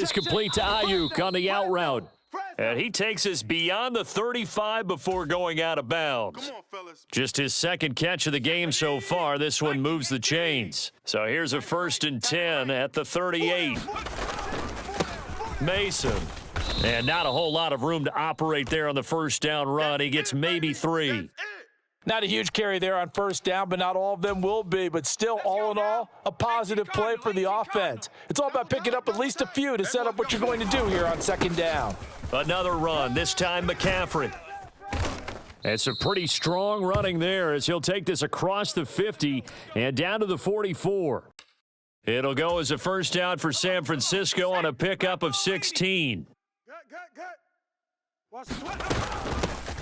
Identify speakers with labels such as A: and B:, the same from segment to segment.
A: It's complete to Ayuk on the out route. And he takes us beyond the 35 before going out of bounds. Just his second catch of the game so far. This one moves the chains. So here's a 1st and 10 at the 38. Mason. And not a whole lot of room to operate there on the first down run. He gets maybe 3.
B: Not a huge carry there on first down, but not all of them will be. But still, all in all, a positive play for the offense. It's all about picking up at least a few to set up what you're going to do here on 2nd down.
A: Another run, this time McCaffrey. It's a pretty strong running there as he'll take this across the 50 and down to the 44. It'll go as a 1st down for San Francisco on a pickup of 16.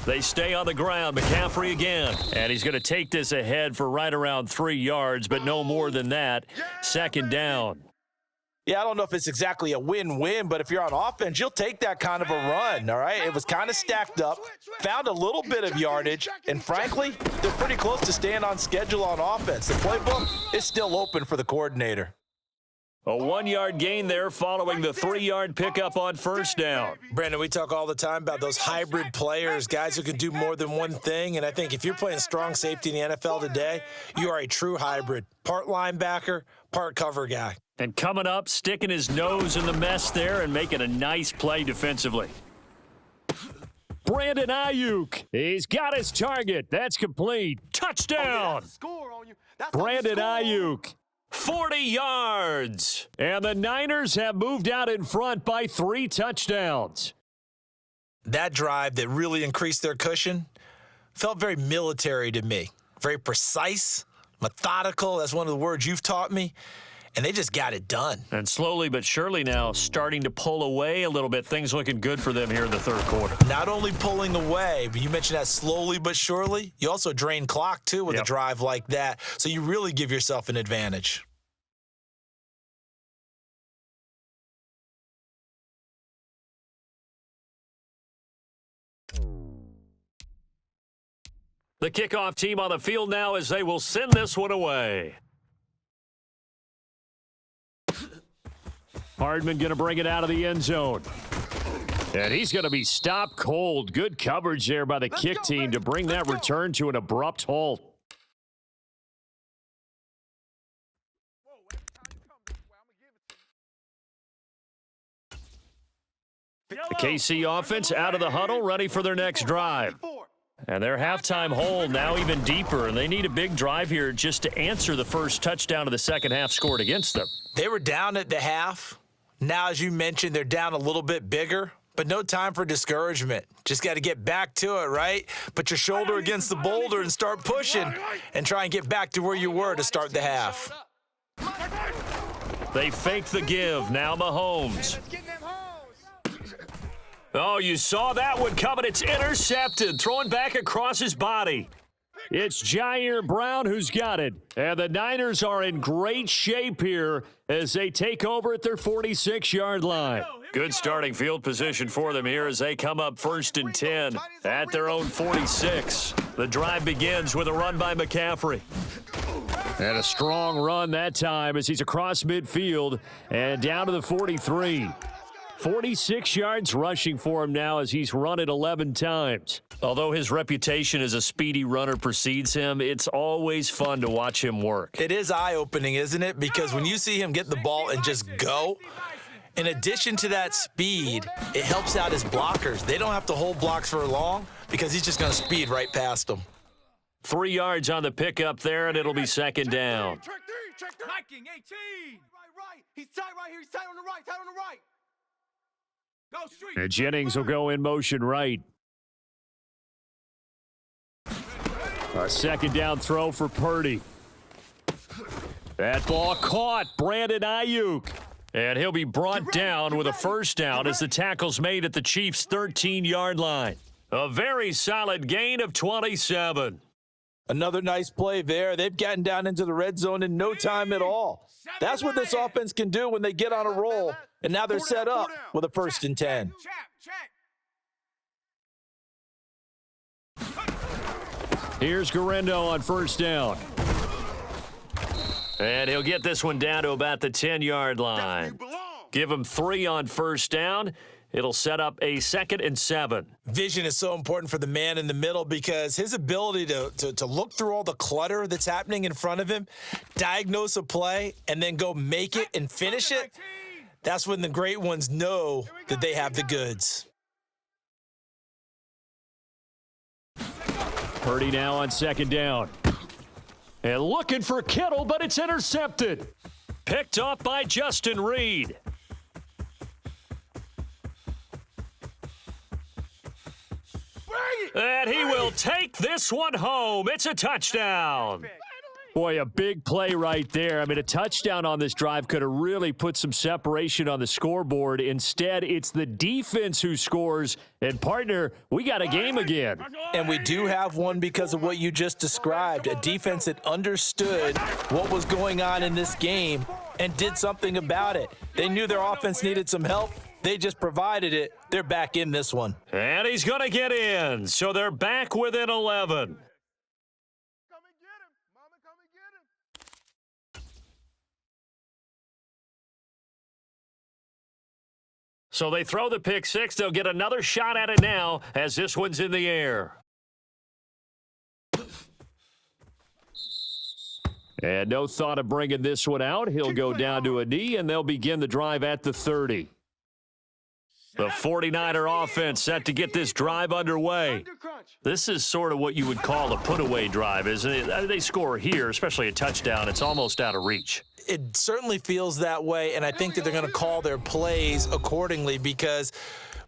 A: They stay on the ground. McCaffrey again. And he's going to take this ahead for right around 3 yards, but no more than that. 2nd down.
B: Yeah, I don't know if it's exactly a win-win, but if you're on offense, you'll take that kind of a run, all right? It was kind of stacked up, found a little bit of yardage, and frankly, they're pretty close to staying on schedule on offense. The playbook is still open for the coordinator.
A: A 1-yard gain there following the 3-yard pickup on 1st down.
B: Brandon, we talk all the time about those hybrid players, guys who can do more than one thing. And I think if you're playing strong safety in the NFL today, you are a true hybrid. Part linebacker, part cover guy.
A: And coming up, sticking his nose in the mess there and making a nice play defensively. Brandon Ayuk. He's got his target. That's complete. Touchdown. Brandon Ayuk. 40 yards. And the Niners have moved out in front by 3 touchdowns.
B: That drive that really increased their cushion felt very military to me. Very precise, methodical. That's one of the words you've taught me. And they just got it done.
A: And slowly but surely now starting to pull away a little bit. Things looking good for them here in the 3rd quarter.
B: Not only pulling away, but you mentioned that slowly but surely. You also drain clock, too, with a drive like that. So you really give yourself an advantage.
A: The kickoff team on the field now as they will send this one away. Hardman going to bring it out of the end zone. And he's going to be stopped cold. Good coverage there by the kick team to bring that return to an abrupt halt. The KC offense out of the huddle, ready for their next drive. And their halftime hole now even deeper, and they need a big drive here just to answer the first touchdown of the second half scored against them.
B: They were down at the half. Now, as you mentioned, they're down a little bit bigger, but no time for discouragement. Just got to get back to it, right? Put your shoulder against the boulder and start pushing and try and get back to where you were to start the half.
A: They fake the give. Now Mahomes. Oh, you saw that one coming. It's intercepted. Throwing back across his body. It's Jair Brown who's got it. And the Niners are in great shape here as they take over at their 46-yard line. Good starting field position for them here as they come up 1st and 10 at their own 46. The drive begins with a run by McCaffrey. And a strong run that time as he's across midfield and down to the 43. 46 yards rushing for him now as he's run it 11 times. Although his reputation as a speedy runner precedes him, it's always fun to watch him work.
B: It is eye-opening, isn't it? Because when you see him get the ball and just go, in addition to that speed, it helps out his blockers. They don't have to hold blocks for long because he's just going to speed right past them.
A: 3 yards on the pickup there, and it'll be 2nd down.
C: Hiking 18. Right. He's tight right here. He's tight on the right. Tight on the right.
A: And Jennings will go in motion right. A 2nd down throw for Purdy. That ball caught. Brandon Ayuk. And he'll be brought down with a 1st down as the tackle's made at the Chiefs' 13-yard line. A very solid gain of 27.
B: Another nice play there. They've gotten down into the red zone in no time at all. That's what this offense can do when they get on a roll. And now they're set up with a 1st and 10.
A: Here's Guerrero on 1st down. And he'll get this one down to about the 10-yard line. Give him 3 on first down. It'll set up a 2nd and 7.
B: Vision is so important for the man in the middle because his ability to look through all the clutter that's happening in front of him, diagnose a play, and then go make it and finish it, that's when the great ones know that they have the goods.
A: Purdy now on 2nd down. And looking for Kittle, but it's intercepted. Picked off by Justin Reed. And he will take this one home. It's a touchdown. Boy, a big play right there. I mean, a touchdown on this drive could have really put some separation on the scoreboard. Instead, it's the defense who scores. And, partner, we got a game again.
B: And we do have one because of what you just described, a defense that understood what was going on in this game and did something about it. They knew their offense needed some help. They just provided it. They're back in this one.
A: And he's going to get in. So they're back within 11. So they throw the pick 6. They'll get another shot at it now as this one's in the air. And no thought of bringing this one out. He'll go down to a knee, and they'll begin the drive at the 30. The 49er offense set to get this drive underway. This is sort of what you would call a put-away drive, isn't it? They score here, especially a touchdown. It's almost out of reach.
B: It certainly feels that way, and I think that they're going to call their plays accordingly because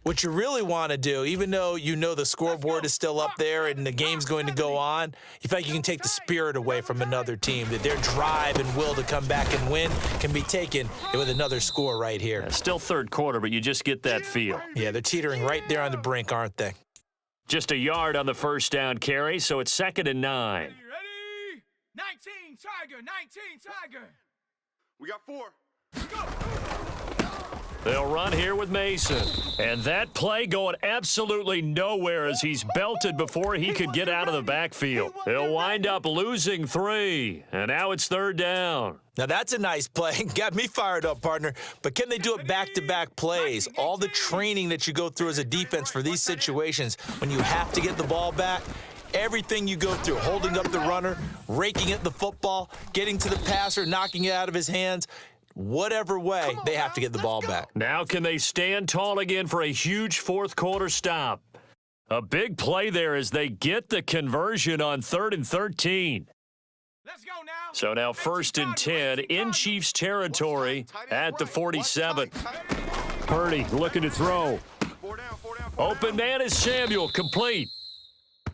B: what you really want to do, even though you know the scoreboard is still up there and the game's going to go on, you feel like you can take the spirit away from another team, that their drive and will to come back and win can be taken with another score right here.
A: Still third quarter, but you just get that feel.
B: Yeah, they're teetering right there on the brink, aren't they?
A: Just a yard on the first down carry, so it's 2nd and 9.
C: Ready? 19, Tiger, 19, Tiger. We got 4.
A: They'll run here with Mason. And that play going absolutely nowhere as he's belted before he could get out of the backfield. He'll wind up losing 3. And now it's 3rd down.
B: Now, that's a nice play. Got me fired up, partner. But can they do it back-to-back plays? All the training that you go through as a defense for these situations, when you have to get the ball back, everything you go through, holding up the runner, raking at the football, getting to the passer, knocking it out of his hands, whatever way, they have to get the ball back.
A: Now can they stand tall again for a huge fourth quarter stop? A big play there as they get the conversion on 3rd and 13.
C: Let's go now.
A: So now 1st and 10 in Chiefs territory at the 47. Purdy looking to throw. Open man is Samuel, complete.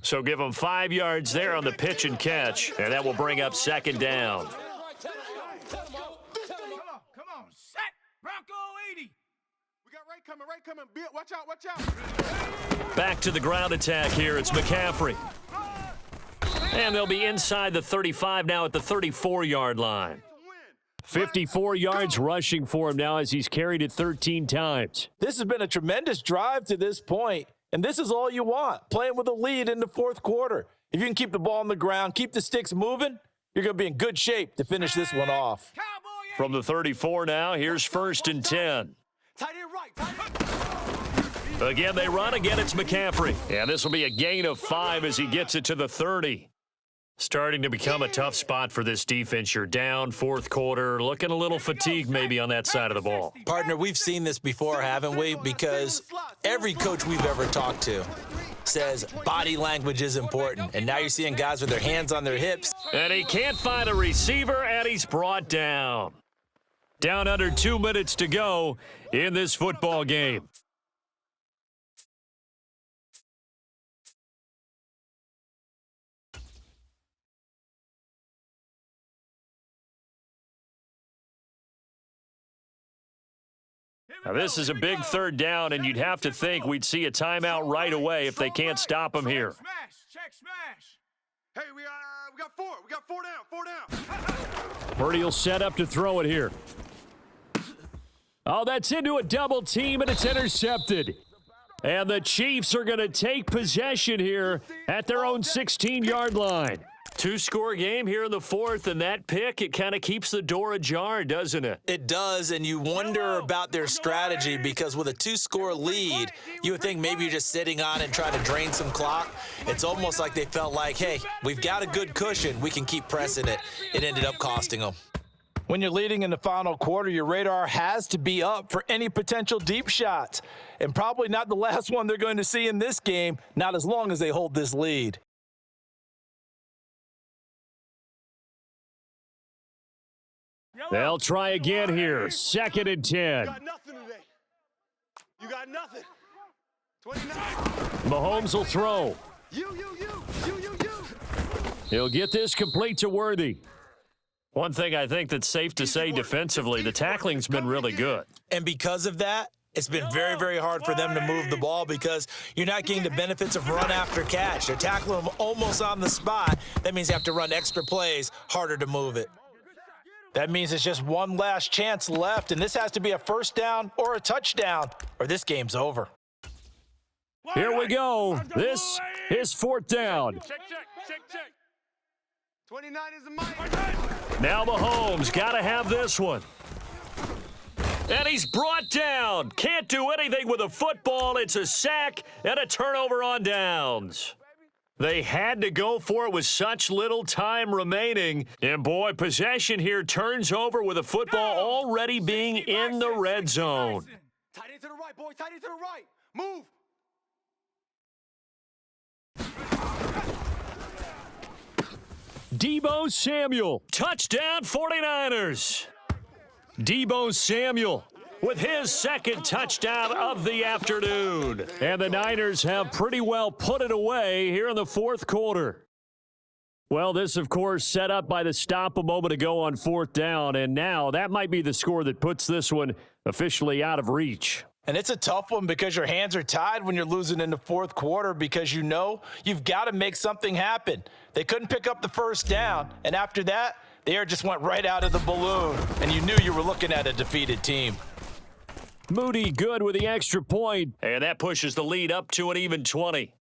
A: So give him 5 yards there on the pitch and catch, and that will bring up 2nd down.
C: Right coming. Watch out.
A: Back to the ground attack here. It's McCaffrey. And they'll be inside the 35 now at the 34-yard line. 54 yards rushing for him now as he's carried it 13 times.
B: This has been a tremendous drive to this point, and this is all you want, playing with a lead in the fourth quarter. If you can keep the ball on the ground, keep the sticks moving, you're going to be in good shape to finish this one off.
A: From the 34 now, here's 1st and 10.
C: Tight end right.
A: Again, they run. Again, it's McCaffrey. And this will be a gain of 5 as he gets it to the 30. Starting to become a tough spot for this defense. You're down, fourth quarter, looking a little fatigued maybe on that side of the ball.
B: Partner, we've seen this before, haven't we? Because every coach we've ever talked to says body language is important. And now you're seeing guys with their hands on their hips.
A: And he can't find a receiver, and he's brought down. Down under 2 minutes to go in this football game. Now, this is a big 3rd down, and you'd have to think we'd see a timeout right away if they can't stop him here.
C: Check smash. Hey, we got 4. We got 4 down.
A: Purdy will set up to throw it here. Oh, that's into a double team, and it's intercepted. And the Chiefs are going to take possession here at their own 16-yard line. Two-score game here in the fourth, and that pick, it kind of keeps the door ajar, doesn't it?
B: It does, and you wonder about their strategy because with a 2-score lead, you would think maybe you're just sitting on and trying to drain some clock. It's almost like they felt like, hey, we've got a good cushion. We can keep pressing it. It ended up costing them. When you're leading in the final quarter, your radar has to be up for any potential deep shots, and probably not the last one they're going to see in this game, not as long as they hold this lead.
A: They'll try again here. 2nd and 10.
C: You got nothing today. You got nothing. 29.
A: Mahomes will throw.
C: You.
A: He'll get this complete to Worthy. One thing I think that's safe to say defensively, the tackling's been really good.
B: And because of that, it's been very, very hard for them to move the ball because you're not getting the benefits of run after catch. They're tackling them almost on the spot. That means you have to run extra plays, harder to move it. That means it's just one last chance left, and this has to be a first down or a touchdown, or this game's over.
A: Here we go. This is 4th down.
C: Check. 29 is the mic.
A: Now Mahomes got to have this one. And he's brought down. Can't do anything with a football. It's a sack and a turnover on downs. They had to go for it with such little time remaining. And, boy, possession here turns over with a football already being in the red zone.
C: Tight end to the right, boy. Tight end to the right. Move.
A: Deebo Samuel. Touchdown 49ers. Deebo Samuel with his 2nd touchdown of the afternoon. And the Niners have pretty well put it away here in the 4th quarter. Well, this, of course, set up by the stop a moment ago on 4th down, and now that might be the score that puts this one officially out of reach.
B: And it's a tough one because your hands are tied when you're losing in the 4th quarter because you know you've got to make something happen. They couldn't pick up the first down, and after that, the air just went right out of the balloon, and you knew you were looking at a defeated team.
A: Moody good with the extra point, and that pushes the lead up to an even 20.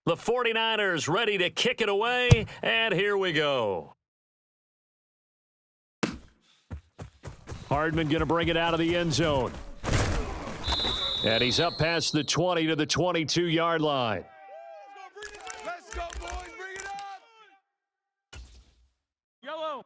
A: The 49ers ready to kick it away, and here we go. Hardman going to bring it out of the end zone. And he's up past the 20 to the 22-yard line.
C: Let's go, boys. Bring it up.
D: Yellow.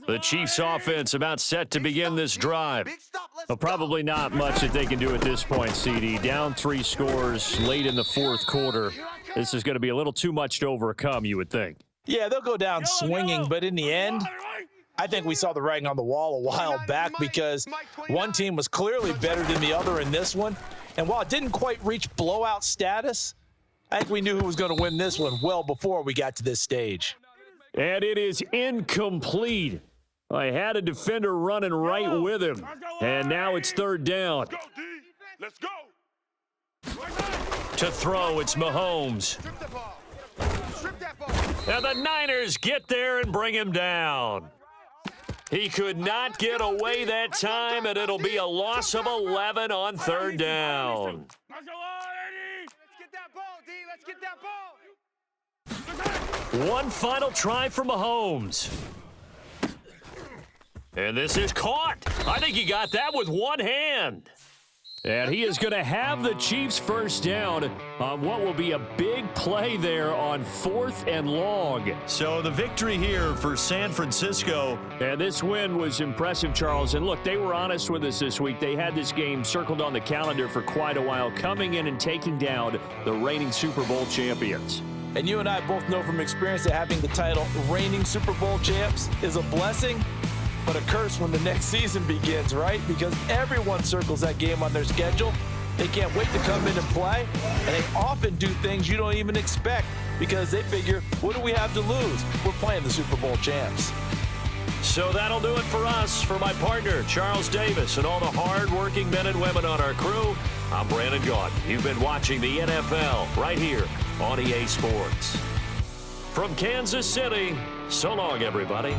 A: The Chiefs offense about set to begin this drive.
C: Big stop. Let's
A: Well, probably not much that they can do at this point, CD. Down 3 scores late in the 4th quarter. This is going to be a little too much to overcome, you would think.
B: Yeah, they'll go down swinging, but in the end, I think we saw the writing on the wall a while back because one team was clearly better than the other in this one. And while it didn't quite reach blowout status, I think we knew who was going to win this one well before we got to this stage.
A: And it is incomplete. I had a defender running right with him. And now it's 3rd down.
C: go, D. Let's go.
A: To throw, it's Mahomes.
C: Strip that ball. Strip that ball.
A: And the Niners get there and bring him down. He could not get away that time, and it'll be a loss of 11 on 3rd down.
C: Let's get that ball, D. Let's get that ball.
A: One final try for Mahomes. And this is caught. I think he got that with one hand. And he is going to have the Chiefs first down on what will be a big play there on 4th and long. So the victory here for San Francisco. And this win was impressive, Charles. And look, they were honest with us this week. They had this game circled on the calendar for quite a while, coming in and taking down the reigning Super Bowl champions.
B: And you and I both know from experience that having the title reigning Super Bowl champs is a blessing, but a curse when the next season begins, right? Because everyone circles that game on their schedule. They can't wait to come in and play, and they often do things you don't even expect because they figure, what do we have to lose? We're playing the Super Bowl champs.
A: So that'll do it for us. For my partner, Charles Davis, and all the hard-working men and women on our crew, I'm Brandon Gaudin. You've been watching the NFL right here on EA Sports. From Kansas City, so long, everybody.